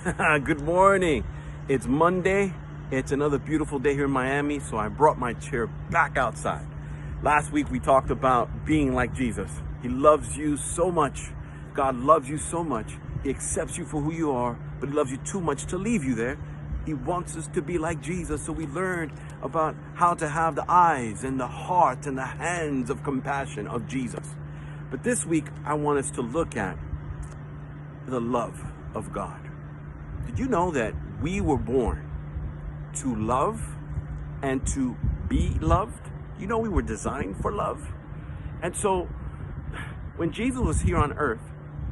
Good morning. It's Monday. It's another beautiful day here in Miami, so I brought my chair back outside. Last week we talked about being like Jesus. He loves you so much. God loves you so much. He accepts you for who you are, but he loves you too much to leave you there. He wants us to be like Jesus, so we learned about how to have the eyes and the heart and the hands of compassion of Jesus. But this week, I want us to look at the love of God. Did you know that we were born to love and to be loved? You know we were designed for love. And so when Jesus was here on earth,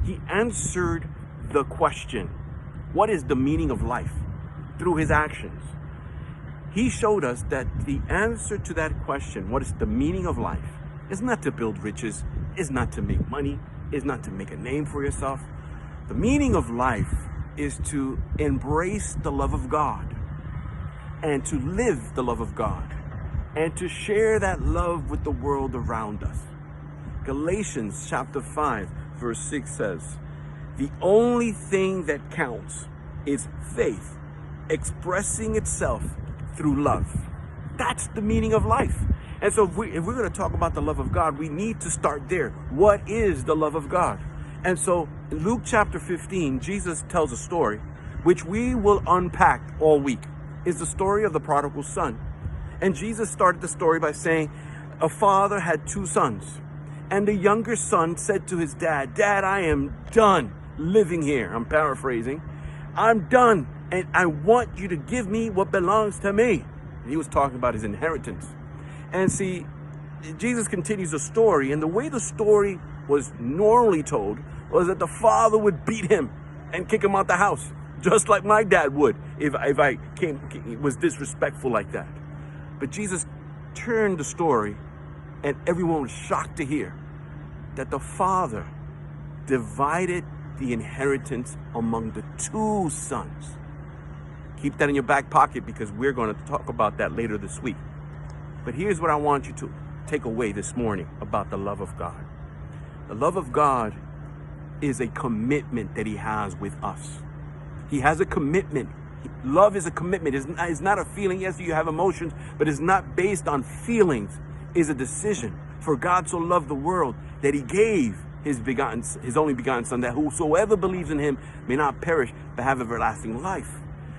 he answered the question, what is the meaning of life? Through his actions. He showed us that the answer to that question, what is the meaning of life, is not to build riches, is not to make money, is not to make a name for yourself. The meaning of life is to embrace the love of God and to live the love of God and to share that love with the world around us. Galatians chapter 5 verse 6 says, the only thing that counts is faith expressing itself through love. That's the meaning of life. And so if we're going to talk about the love of God, we need to start there. What is the love of God? And so in Luke chapter 15, Jesus tells a story which we will unpack all week. It's the story of the prodigal son. And Jesus started the story by saying a father had two sons. And the younger son said to his dad, Dad, I am done living here. I'm paraphrasing. I'm done. And I want you to give me what belongs to me. And he was talking about his inheritance. And see, Jesus continues the story. And the way the story was normally told was that the father would beat him and kick him out the house, just like my dad would if I was disrespectful like that. But Jesus turned the story, and everyone was shocked to hear that the father divided the inheritance among the two sons. Keep that in your back pocket because we're going to talk about that later this week. But here's what I want you to take away this morning about the love of God. The love of God is a commitment that he has with us. He has a commitment. Love is a commitment. It's not a feeling. Yes, you have emotions, but it's not based on feelings. It's a decision. For God so loved the world that he gave his only begotten son, that whosoever believes in him may not perish, but have everlasting life.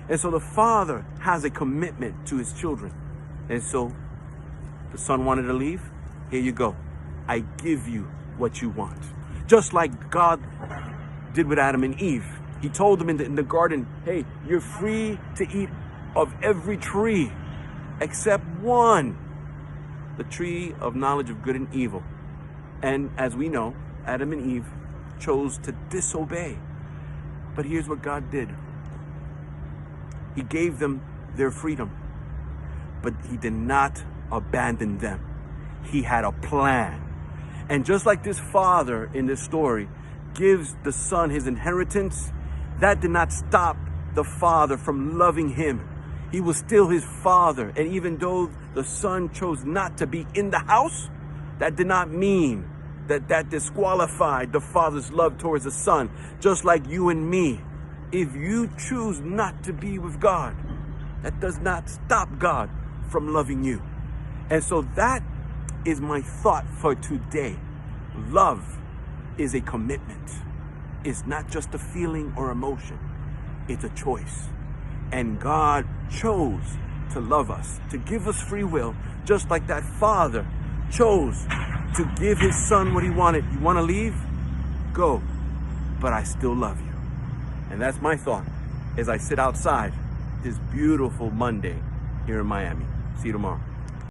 And so the father has a commitment to his children. And so the son wanted to leave. Here you go. I give you what you want. Just like God did with Adam and Eve. He told them in the garden, hey, you're free to eat of every tree except one, the tree of knowledge of good and evil. And as we know, Adam and Eve chose to disobey. But here's what God did. He gave them their freedom, but he did not abandon them. He had a plan. And just like this father in this story gives the son his inheritance, that did not stop the father from loving him. He was still his father. And even though the son chose not to be in the house, that did not mean that disqualified the father's love towards the son. Just like you and me, if you choose not to be with God, that does not stop God from loving you. And so that is my thought for today. Love is a commitment. It's not just a feeling or emotion. It's a choice. And God chose to love us, to give us free will, just like that father chose to give his son what he wanted. You want to leave? Go. But I still love you. And that's my thought as I sit outside this beautiful Monday here in Miami. See you tomorrow.